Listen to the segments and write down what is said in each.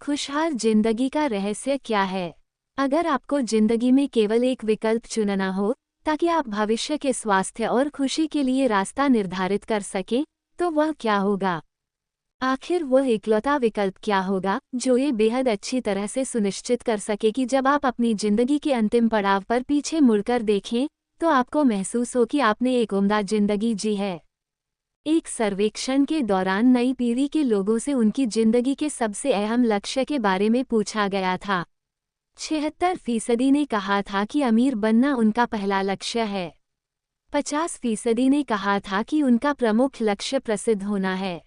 खुशहाल जिंदगी का रहस्य क्या है? अगर आपको जिंदगी में केवल एक विकल्प चुनना हो ताकि आप भविष्य के स्वास्थ्य और खुशी के लिए रास्ता निर्धारित कर सकें, तो वह क्या होगा? आखिर वह इकलौता विकल्प क्या होगा जो ये बेहद अच्छी तरह से सुनिश्चित कर सके कि जब आप अपनी जिंदगी के अंतिम पड़ाव पर पीछे मुड़कर देखें, तो आपको महसूस हो कि आपने एक उम्दा जिंदगी जी है। एक सर्वेक्षण के दौरान नई पीढ़ी के लोगों से उनकी जिंदगी के सबसे अहम लक्ष्य के बारे में पूछा गया था। 76% ने कहा था कि अमीर बनना उनका पहला लक्ष्य है। 50% ने कहा था कि उनका प्रमुख लक्ष्य प्रसिद्ध होना है।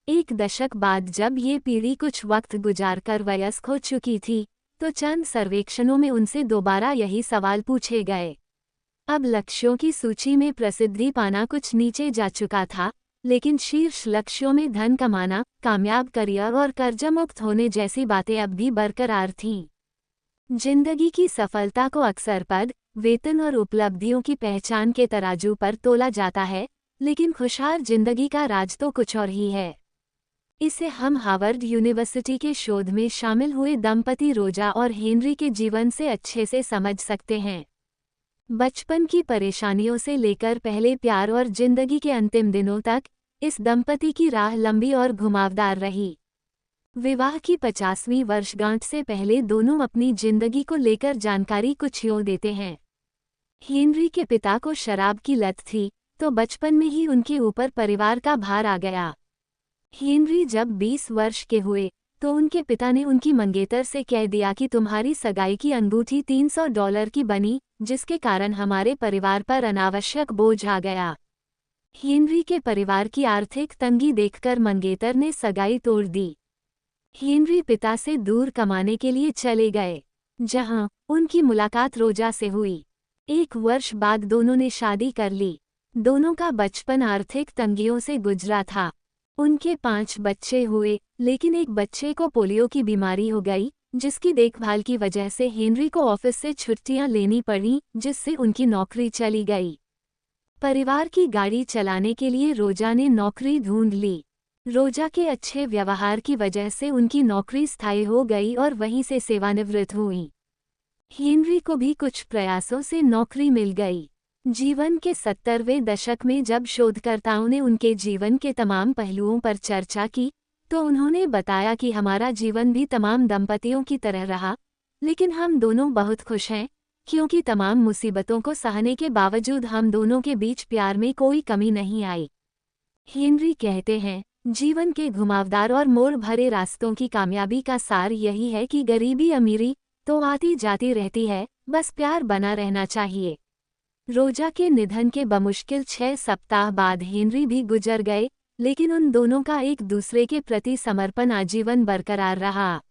एक दशक बाद जब ये पीढ़ी कुछ वक्त गुजारकर वयस्क हो चुकी थी, तो चंद सर्वेक्षणों में उनसे दोबारा यही सवाल पूछे गए। अब लक्ष्यों की सूची में प्रसिद्धि पाना कुछ नीचे जा चुका था, लेकिन शीर्ष लक्ष्यों में धन कमाना, कामयाब करियर और कर्जमुक्त होने जैसी बातें अब भी बरकरार थीं। जिंदगी की सफलता को अक्सर पद, वेतन और उपलब्धियों की पहचान के तराजू पर तोला जाता है, लेकिन खुशहाल जिंदगी का राज तो कुछ और ही है। इसे हम हार्वर्ड यूनिवर्सिटी के शोध में शामिल हुए दंपति रोजा और हेनरी के जीवन से अच्छे से समझ सकते हैं। बचपन की परेशानियों से लेकर पहले प्यार और जिंदगी के अंतिम दिनों तक, इस दंपति की राह लंबी और घुमावदार रही। विवाह की 50वीं वर्षगांठ से पहले दोनों अपनी जिंदगी को लेकर जानकारी कुछ यूं देते हैं। हेनरी के पिता को शराब की लत थी, तो बचपन में ही उनके ऊपर परिवार का भार आ गया। हेनरी जब 20 वर्ष के हुए, तो उनके पिता ने उनकी मंगेतर से कह दिया कि तुम्हारी सगाई की अंगूठी $300 की बनी, जिसके कारण हमारे परिवार पर अनावश्यक बोझ आ गया। हेनरी के परिवार की आर्थिक तंगी देखकर मंगेतर ने सगाई तोड़ दी। हेनरी पिता से दूर कमाने के लिए चले गए, जहां उनकी मुलाकात रोजा से हुई। 1 वर्ष बाद दोनों ने शादी कर ली। दोनों का बचपन आर्थिक तंगियों से गुजरा था। उनके 5 बच्चे हुए, लेकिन एक बच्चे को पोलियो की बीमारी हो गई, जिसकी देखभाल की वजह से हेनरी को ऑफिस से छुट्टियां लेनी पड़ी, जिससे उनकी नौकरी चली गई। परिवार की गाड़ी चलाने के लिए रोजा ने नौकरी ढूंढ ली। रोजा के अच्छे व्यवहार की वजह से उनकी नौकरी स्थायी हो गई और वहीं से सेवानिवृत्त हुई। हेनरी को भी कुछ प्रयासों से नौकरी मिल गई। जीवन के 70वें दशक में जब शोधकर्ताओं ने उनके जीवन के तमाम पहलुओं पर चर्चा की, तो उन्होंने बताया कि हमारा जीवन भी तमाम दंपतियों की तरह रहा, लेकिन हम दोनों बहुत खुश हैं, क्योंकि तमाम मुसीबतों को सहने के बावजूद हम दोनों के बीच प्यार में कोई कमी नहीं आई। हेनरी कहते हैं, जीवन के घुमावदार और मोड़ भरे रास्तों की कामयाबी का सार यही है कि गरीबी अमीरी तो आती जाती रहती है, बस प्यार बना रहना चाहिए। रोजा के निधन के बमुश्किल 6 सप्ताह बाद हेनरी भी गुजर गए, लेकिन उन दोनों का एक दूसरे के प्रति समर्पण आजीवन बरकरार रहा।